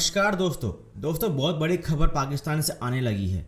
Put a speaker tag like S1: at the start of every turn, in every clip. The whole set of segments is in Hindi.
S1: नमस्कार दोस्तों बहुत बड़ी खबर पाकिस्तान से आने लगी है।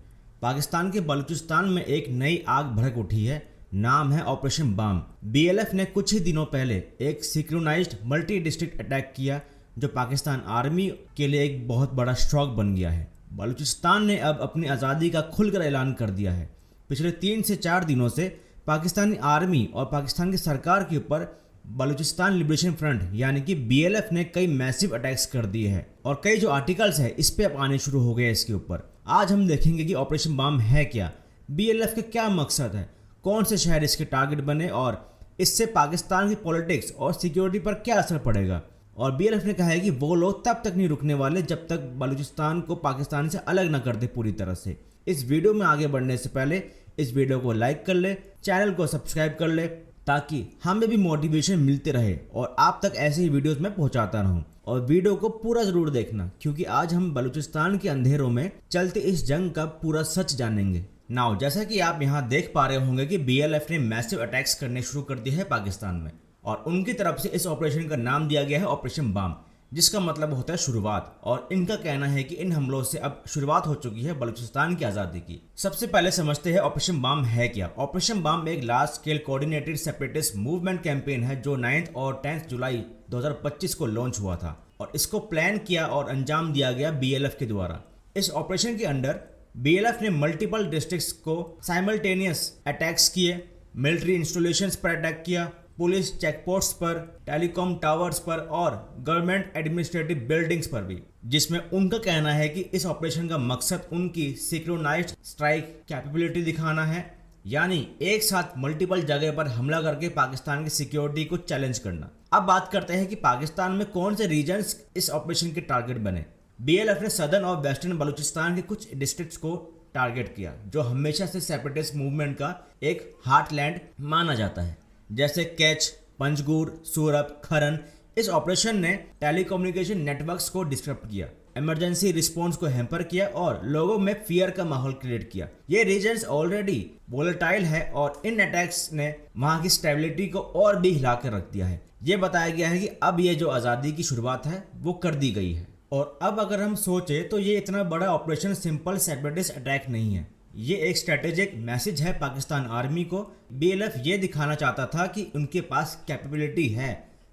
S1: पाकिस्तान के बलूचिस्तान में एक नई आग भड़क उठी है। नाम है ऑपरेशन बाम। बीएलएफ ने कुछ ही दिनों पहले एक सिंक्रोनाइज्ड मल्टी डिस्ट्रिक्ट अटैक किया जो पाकिस्तान आर्मी के लिए एक बहुत बड़ा शॉक बन गया है। बलूचिस्तान ने अब अपनी आज़ादी का खुलकर ऐलान कर दिया है। पिछले 3 से 4 दिनों से पाकिस्तानी आर्मी और पाकिस्तान की सरकार के ऊपर बलूचिस्तान लिबरेशन फ्रंट यानी कि बीएलएफ ने कई मैसिव अटैक्स कर दिए हैं और कई जो आर्टिकल्स है इस पे अब आने शुरू हो गए। इसके ऊपर आज हम देखेंगे कि ऑपरेशन बाम है क्या, बीएलएफ का क्या मकसद है, कौन से शहर इसके टारगेट बने और इससे पाकिस्तान की पॉलिटिक्स और सिक्योरिटी पर क्या असर पड़ेगा। और बीएलएफ ने कहा है कि वो लोग तब तक नहीं रुकने वाले जब तक बलूचिस्तान को पाकिस्तान से अलग ना कर दे पूरी तरह से। इस वीडियो में आगे बढ़ने से पहले इस वीडियो को लाइक कर ले, चैनल को सब्सक्राइब कर ले ताकि हमें भी मोटिवेशन मिलते रहे और आप तक ऐसे ही वीडियोस में पहुंचाता रहूं। और वीडियो को पूरा जरूर देखना क्योंकि आज हम बलूचिस्तान के अंधेरों में चलते इस जंग का पूरा सच जानेंगे। नाउ जैसा कि आप यहां देख पा रहे होंगे कि बीएलएफ ने मैसिव अटैक्स करने शुरू कर दिए हैं पाकिस्तान में और उनकी तरफ से इस ऑपरेशन का नाम दिया गया है ऑपरेशन बाम, जिसका मतलब होता है शुरुआत। और इनका कहना है कि इन हमलों से अब शुरुआत हो चुकी है बलूचिस्तान की आज़ादी की। सबसे पहले समझते हैं ऑपरेशन बाम है क्या। ऑपरेशन बाम एक large scale coordinated separatist movement campaign है जो 9 और 10 जुलाई 2025 को लॉन्च हुआ था और इसको प्लान किया और अंजाम दिया गया बीएलएफ के द्वारा। इस ऑपरेशन के अंडर बीएलएफ ने मल्टीपल डिस्ट्रिक्ट्स को साइमल्टेनियस अटैक्स किए, मिलिट्री इंस्टॉलेशंस पर अटैक किया, पुलिस चेकपोस्ट्स पर, टेलीकॉम टावर्स पर और गवर्नमेंट एडमिनिस्ट्रेटिव बिल्डिंग्स पर भी, जिसमें उनका कहना है कि इस ऑपरेशन का मकसद उनकी सिंक्रोनाइज्ड स्ट्राइक कैपेबिलिटी दिखाना है, यानी एक साथ मल्टीपल जगह पर हमला करके पाकिस्तान की सिक्योरिटी को चैलेंज करना। अब बात करते हैं कि पाकिस्तान में कौन से रीजन्स इस ऑपरेशन के टारगेट बने। बीएलएफ ने सदर्न और वेस्टर्न बलूचिस्तान के कुछ डिस्ट्रिक्ट्स को टारगेट किया जो हमेशा से सेपरेटिस्ट मूवमेंट का एक हार्टलैंड माना जाता है, जैसे कैच, पंजगुर, सूरत, खरन। इस ऑपरेशन ने टेलीकम्युनिकेशन नेटवर्क्स को डिस्टर्ब किया, इमरजेंसी रिस्पांस को हैम्पर किया और लोगों में फियर का माहौल क्रिएट किया। ये रीजन्स ऑलरेडी वोलेटाइल है और इन अटैक्स ने वहां की स्टेबिलिटी को और भी हिला कर रख दिया है। ये बताया गया है कि अब ये जो आज़ादी की शुरुआत है वो कर दी गई है। और अब अगर हम सोचे तो ये इतना बड़ा ऑपरेशन सिंपल सेपरेटिस्ट अटैक नहीं है, ये एक स्ट्रेटेजिक मैसेज है पाकिस्तान आर्मी को। बीएलएफ ये दिखाना चाहता था कि उनके पास कैपेबिलिटी है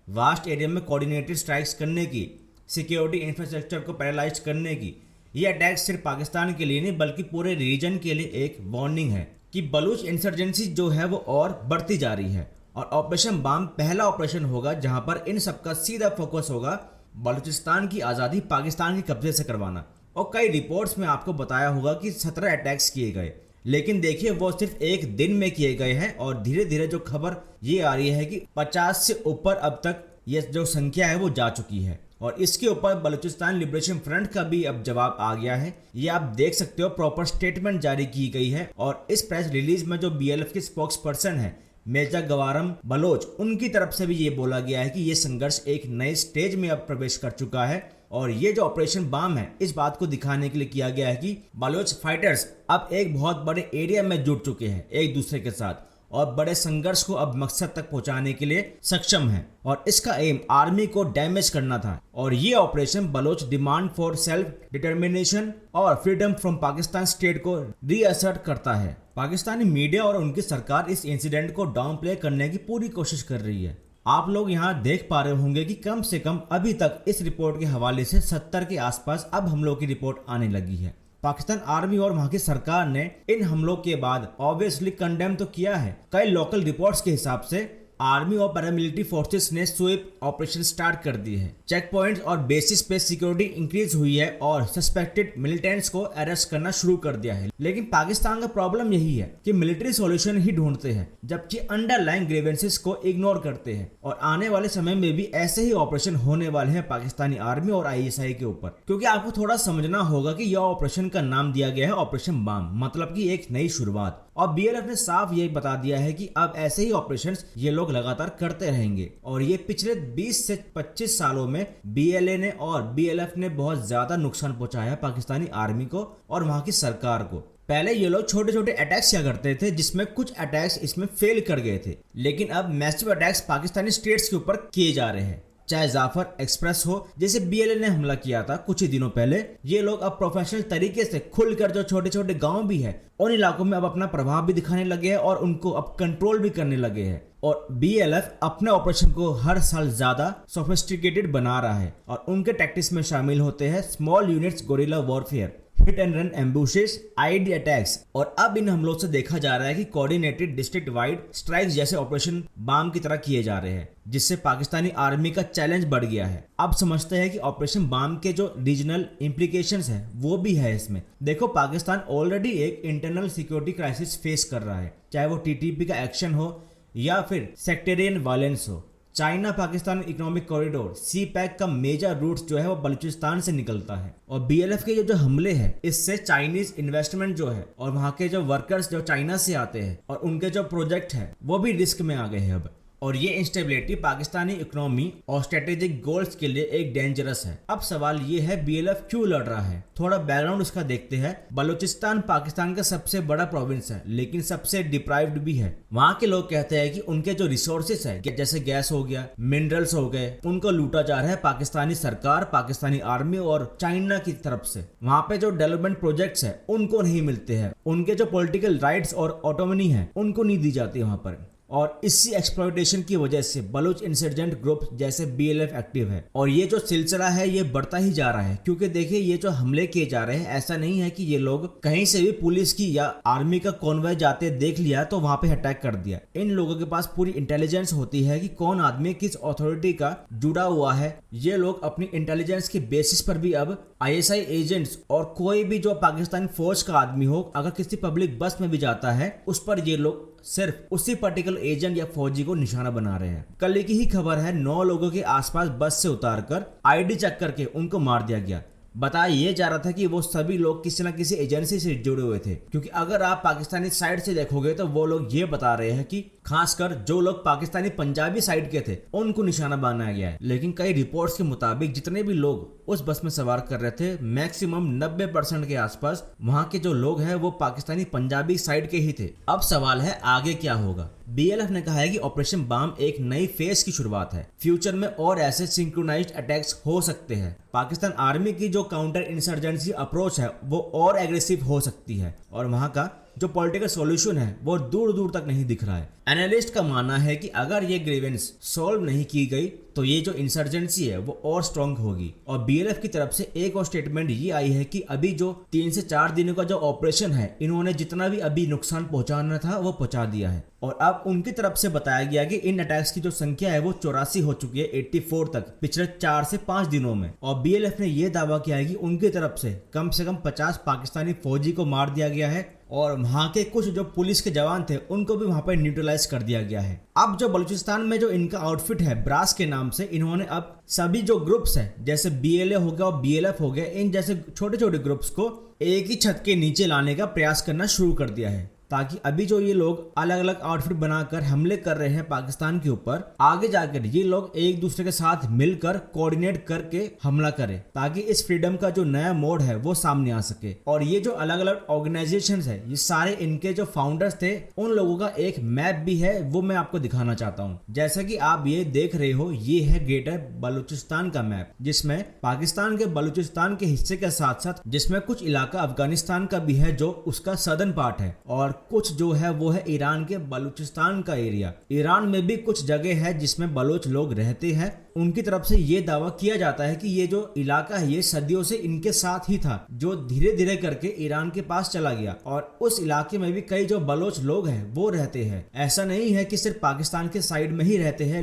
S1: वास्ट एरिया में कोऑर्डिनेटेड स्ट्राइक्स करने की, सिक्योरिटी इंफ्रास्ट्रक्चर को पैरालाइज करने की। ये अटैक सिर्फ पाकिस्तान के लिए नहीं बल्कि पूरे रीजन के लिए एक वार्निंग है कि बलूच इंसर्जेंसी जो है वो और बढ़ती जा रही है। और ऑपरेशन बाम पहला ऑपरेशन होगा जहां पर इन सबका सीधा फोकस होगा बलूचिस्तान की आज़ादी पाकिस्तान के कब्जे से करवाना। और कई रिपोर्ट्स में आपको बताया होगा कि 17 अटैक्स किए गए, लेकिन देखिए वो सिर्फ एक दिन में किए गए हैं और धीरे धीरे जो खबर ये आ रही है कि 50 से ऊपर अब तक ये जो संख्या है वो जा चुकी है। और इसके ऊपर बलूचिस्तान लिबरेशन फ्रंट का भी अब जवाब आ गया है। ये आप देख सकते हो, प्रॉपर स्टेटमेंट जारी की गई है और इस प्रेस रिलीज में जो बीएलएफ के स्पोक्स पर्सन है मेजर गवारम बलोच, उनकी तरफ से भी ये बोला गया है कि ये संघर्ष एक नए स्टेज में अब प्रवेश कर चुका है। और ये जो ऑपरेशन बाम है इस बात को दिखाने के लिए किया गया है कि बलोच फाइटर्स अब एक बहुत बड़े एरिया में जुट चुके हैं एक दूसरे के साथ और बड़े संघर्ष को अब मकसद तक पहुंचाने के लिए सक्षम है। और इसका एम आर्मी को डैमेज करना था। और ये operation Baloch demand for self determination और फ्रीडम फ्रॉम पाकिस्तान स्टेट को रीअसर्ट करता है। पाकिस्तानी मीडिया और उनकी सरकार इस इंसिडेंट को डाउन प्ले करने की पूरी कोशिश कर रही है। आप लोग यहाँ देख पा रहे होंगे कि कम से कम अभी तक इस रिपोर्ट के हवाले से 70 के आसपास अब हमलों की रिपोर्ट आने लगी है। पाकिस्तान आर्मी और वहां की सरकार ने इन हमलों के बाद ऑब्वियसली कंडेम तो किया है। कई लोकल रिपोर्ट्स के हिसाब से आर्मी और पैरामिलिट्री फोर्सेस ने स्वीप ऑपरेशन स्टार्ट कर दिए हैं। चेक पॉइंट्स और बेसिस पे सिक्योरिटी इंक्रीज हुई है और सस्पेक्टेड मिलिटेंट्स को अरेस्ट करना शुरू कर दिया है। लेकिन पाकिस्तान का प्रॉब्लम यही है कि मिलिट्री सॉल्यूशन ही ढूंढते हैं जबकि अंडरलाइन ग्रीवेंसेस को इग्नोर करते हैं। और आने वाले समय में भी ऐसे ही ऑपरेशन होने वाले हैं पाकिस्तानी आर्मी और आईएसआई के ऊपर, क्योंकि आपको थोड़ा समझना होगा कि यह ऑपरेशन का नाम दिया गया है ऑपरेशन बाम, मतलब कि एक नई शुरुआत। और बीएलएफ ने साफ यही बता दिया है कि अब ऐसे ही ऑपरेशंस ये लोग लगातार करते रहेंगे। और ये पिछले 20 से 25 सालों में बीएलए ने और बीएलएफ ने बहुत ज्यादा नुकसान पहुंचाया पाकिस्तानी आर्मी को और वहां की सरकार को। पहले ये लोग छोटे छोटे अटैक्स किया करते थे जिसमें कुछ अटैक्स इसमें फेल कर गए थे, लेकिन अब मैसिव अटैक्स पाकिस्तानी स्टेट्स के ऊपर किए जा रहे हैं। चाहे जाफर एक्सप्रेस हो, जैसे बीएलए ने हमला किया था कुछ ही दिनों पहले, ये लोग अब प्रोफेशनल तरीके से खुलकर जो छोटे छोटे गांव भी है उन इलाकों में अब अपना प्रभाव भी दिखाने लगे हैं और उनको अब कंट्रोल भी करने लगे हैं। और बीएलएफ अपने ऑपरेशन को हर साल ज्यादा सोफिस्टिकेटेड बना रहा है और उनके टैक्टिक्स में शामिल होते हैं small units, guerrilla warfare, hit and run ambushes, IED attacks, और अब इन हमलों से देखा जा रहा है कि कोऑर्डिनेटेड डिस्ट्रिक्ट वाइड स्ट्राइक्स जैसे ऑपरेशन बाम की तरह किए जा रहे हैं, जिससे पाकिस्तानी आर्मी का चैलेंज बढ़ गया है। अब समझते हैं कि ऑपरेशन बाम के जो रीजनल इम्प्लीकेशंस है वो भी है इसमें। देखो, पाकिस्तान ऑलरेडी एक इंटरनल सिक्योरिटी क्राइसिस फेस कर रहा है, चाहे वो टीटीपी का एक्शन हो या फिर सेक्टेरियन वायलेंस हो। चाइना पाकिस्तान इकोनॉमिक कॉरिडोर सी पैक का मेजर रूट जो है वो बलूचिस्तान से निकलता है, और बीएलएफ के जो हमले हैं इससे चाइनीज इन्वेस्टमेंट जो है और वहां के जो वर्कर्स जो चाइना से आते हैं और उनके जो प्रोजेक्ट है वो भी रिस्क में आ गए हैं अब। और ये इंस्टेबिलिटी पाकिस्तानी इकोनॉमी और स्ट्रेटेजिक गोल्स के लिए एक डेंजरस है। अब सवाल ये है बीएलएफ क्यों लड़ रहा है, थोड़ा बैकग्राउंड उसका देखते हैं। बलूचिस्तान पाकिस्तान का सबसे बड़ा प्रोविंस है लेकिन सबसे डिप्राइव्ड भी है। वहाँ के लोग कहते हैं कि उनके जो रिसोर्सेस है जैसे गैस हो गया, मिनरल्स हो गए, उनको लूटा जा रहा है पाकिस्तानी सरकार, पाकिस्तानी आर्मी और चाइना की तरफ से। वहाँ पे जो डेवलपमेंट प्रोजेक्ट्स है उनको नहीं मिलते हैं, उनके जो पॉलिटिकल राइट्स और ऑटोनॉमी है उनको नहीं दी जाती वहाँ पर। और इसी एक्सप्लॉयटेशन की वजह से बलूच इंसर्जेंट ग्रुप जैसे बीएलएफ एक्टिव है, और ये जो सिलसिला है ये बढ़ता ही जा रहा है। क्योंकि देखिए, ये जो हमले किए जा रहे हैं, ऐसा नहीं है कि ये लोग कहीं से भी पुलिस की या आर्मी का कॉन्वॉय जाते देख लिया तो वहां पे अटैक कर दिया। इन लोगों के पास पूरी इंटेलिजेंस होती है कि कौन आदमी किस अथॉरिटी का जुड़ा हुआ है। ये लोग अपनी इंटेलिजेंस के बेसिस पर भी अब आईएसआई एजेंट्स और कोई भी जो पाकिस्तान फौज का आदमी हो अगर किसी पब्लिक बस में भी जाता है उस पर ये लोग सिर्फ उसी पर्टिकुलर एजेंट या फौजी को निशाना बना रहे हैं। कल की ही खबर है, 9 लोगों के आसपास बस से उतारकर आईडी चेक करके उनको मार दिया गया। बताया ये जा रहा था कि वो सभी लोग किसी न किसी एजेंसी से जुड़े हुए थे, क्योंकि अगर आप पाकिस्तानी साइड से देखोगे तो वो लोग ये बता रहे हैं कि खासकर जो लोग पाकिस्तानी पंजाबी साइड के थे उनको निशाना बनाया गया है। लेकिन कई रिपोर्ट्स के मुताबिक जितने भी लोग उस बस में सवार कर रहे थे, मैक्सिमम 90% के आसपास वहां के जो लोग हैं वो पाकिस्तानी पंजाबी साइड के ही थे। अब सवाल है आगे क्या होगा। बीएलएफ ने कहा है कि ऑपरेशन बाम एक नई फेज की शुरुआत है, फ्यूचर में और ऐसे सिंक्रोनाइज्ड अटैक्स हो सकते हैं। पाकिस्तान आर्मी की जो काउंटर इंसर्जेंसी अप्रोच है वो और एग्रेसिव हो सकती है, और वहां का जो पॉलिटिकल सॉल्यूशन है वो दूर दूर तक नहीं दिख रहा है। एनालिस्ट का मानना है कि अगर ये ग्रीवेंस सॉल्व नहीं की गई तो ये जो इंसर्जेंसी है वो और स्ट्रॉन्ग होगी। और बीएलएफ की तरफ से एक और स्टेटमेंट ये आई है कि अभी जो 3 से 4 दिनों का जो ऑपरेशन है, इन्होंने जितना भी अभी नुकसान पहुंचाना था वो पहुंचा दिया है। और अब उनकी तरफ से बताया गया कि इन अटैक्स की जो संख्या है वो 84 हो चुकी है 84 तक पिछले 4 से 5 दिनों में। और बीएलएफ ने यह दावा किया है कि उनकी तरफ से कम 50 पाकिस्तानी फौजी को मार दिया गया है, और वहां के कुछ जो पुलिस के जवान थे उनको भी वहां पर न्यूट्रलाइज कर दिया गया है। अब जो बलूचिस्तान में जो इनका आउटफिट है ब्रास के नाम से, इन्होंने अब सभी जो ग्रुप्स है जैसे बीएलए हो गया और बीएलएफ हो गया, इन जैसे छोटे छोटे ग्रुप्स को एक ही छत के नीचे लाने का प्रयास करना शुरू कर दिया है, ताकि अभी जो ये लोग अलग अलग आउटफिट बनाकर हमले कर रहे हैं पाकिस्तान के ऊपर, आगे जाकर ये लोग एक दूसरे के साथ मिलकर कोऑर्डिनेट करके हमला करें, ताकि इस फ्रीडम का जो नया मोड है वो सामने आ सके। और ये जो अलग अलग ऑर्गेनाइजेशंस है, ये सारे इनके जो फाउंडर्स थे उन लोगों का एक मैप भी है, वो मैं आपको दिखाना चाहता हूँ। जैसा कि आप ये देख रहे हो, ये है ग्रेटर बलूचिस्तान का मैप, जिसमें पाकिस्तान के बलूचिस्तान के हिस्से के साथ साथ जिसमें कुछ इलाका अफगानिस्तान का भी है जो उसका सदर्न पार्ट है, और कुछ जो है वो है ईरान के बलूचिस्तान का एरिया। ईरान में भी कुछ जगह है जिसमें बलोच लोग रहते हैं। उनकी तरफ से ये दावा किया जाता है कि ये जो इलाका है ये सदियों से इनके साथ ही था, जो धीरे धीरे करके ईरान के पास चला गया, और उस इलाके में भी कई जो बलोच लोग हैं वो रहते हैं। ऐसा नहीं है कि सिर्फ पाकिस्तान के साइड में ही रहते हैं,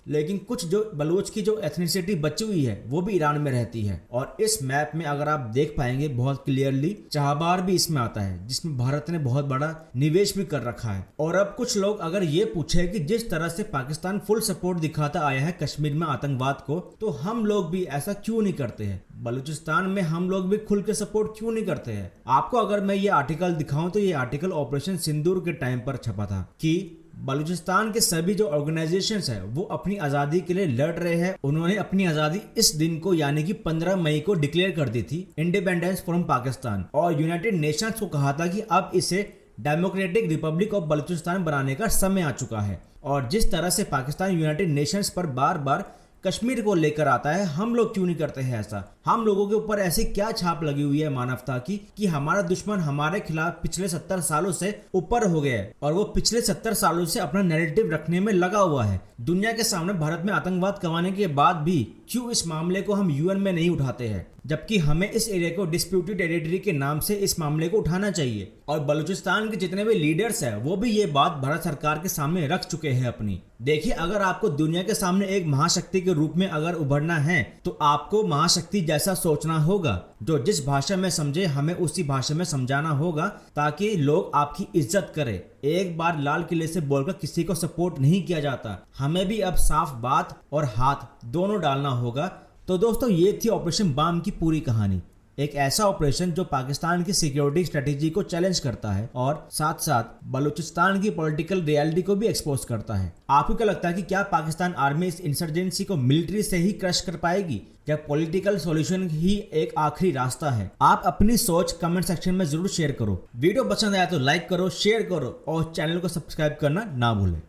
S1: लेकिन कुछ जो बलोच की जो एथनिसिटी बची हुई है वो भी ईरान में रहती है। और इस मैप में अगर आप देख पाएंगे बहुत क्लियरली, चाहबार भी इसमें आता है, जिसमें भारत ने बहुत बड़ा निवेश भी कर रखा है। और अब कुछ लोग अगर ये पूछे कि जिस तरह से पाकिस्तान फुल सपोर्ट दिखाता आया है कश्मीर में आतंकवाद को, तो हम लोग भी ऐसा क्यों नहीं करते हैं? बलूचिस्तान में हम लोग भी खुल के सपोर्ट क्यों नहीं करते हैं? आपको अगर मैं ये आर्टिकल दिखाऊं तो ये आर्टिकल ऑपरेशन सिंदूर के टाइम पर छपा था कि बलूचिस्तान के सभी जो ऑर्गेनाइजेशंस हैं वो अपनी आज़ादी के लिए लड़ रहे हैं। उन्होंने अपनी आज़ादी इस दिन को यानी कि 15 मई को डिक्लेयर कर दी थी, इंडिपेंडेंस फ्रॉम पाकिस्तान, और यूनाइटेड नेशंस को कहा था कि अब इसे डेमोक्रेटिक रिपब्लिक ऑफ बलूचिस्तान बनाने का समय आ चुका है। और जिस तरह से पाकिस्तान यूनाइटेड नेशंस पर बार बार कश्मीर को लेकर आता है, हम लोग क्यों नहीं करते हैं ऐसा? हम लोगों के ऊपर ऐसी क्या छाप लगी हुई है मानवता की कि हमारा दुश्मन हमारे खिलाफ पिछले 70 सालों से ऊपर हो गया है और वो पिछले 70 सालों से अपना नैरेटिव रखने में लगा हुआ है। दुनिया के सामने भारत में आतंकवाद करवाने के बाद भी क्यों इस मामले को हम यूएन में नहीं उठाते हैं, जबकि हमें इस एरिया को डिस्प्यूटेड टेरिटरी के नाम से इस मामले को उठाना चाहिए। और बलूचिस्तान के जितने भी लीडर्स हैं वो भी ये बात भारत सरकार के सामने रख चुके हैं अपनी। देखिए, अगर आपको दुनिया के सामने एक महाशक्ति के रूप में अगर उभरना है तो आपको महाशक्ति जैसा सोचना होगा। जो जिस भाषा में समझे हमें उसी भाषा में समझाना होगा ताकि लोग आपकी इज्जत करें। एक बार लाल किले से बोलकर किसी को सपोर्ट नहीं किया जाता। हमें भी अब साफ बात और हाथ दोनों डालना होगा। तो दोस्तों, ये थी ऑपरेशन बाम की पूरी कहानी। एक ऐसा ऑपरेशन जो पाकिस्तान की सिक्योरिटी स्ट्रेटेजी को चैलेंज करता है और साथ साथ बलूचिस्तान की पॉलिटिकल रियलिटी को भी एक्सपोज करता है। आपको क्या लगता है कि क्या पाकिस्तान आर्मी इस इंसर्जेंसी को मिलिट्री से ही क्रश कर पाएगी? क्या पॉलिटिकल सॉल्यूशन ही एक आखिरी रास्ता है? आप अपनी सोच कमेंट सेक्शन में जरूर शेयर करो। वीडियो पसंद आया तो लाइक करो, शेयर करो और चैनल को सब्सक्राइब करना ना भूलें।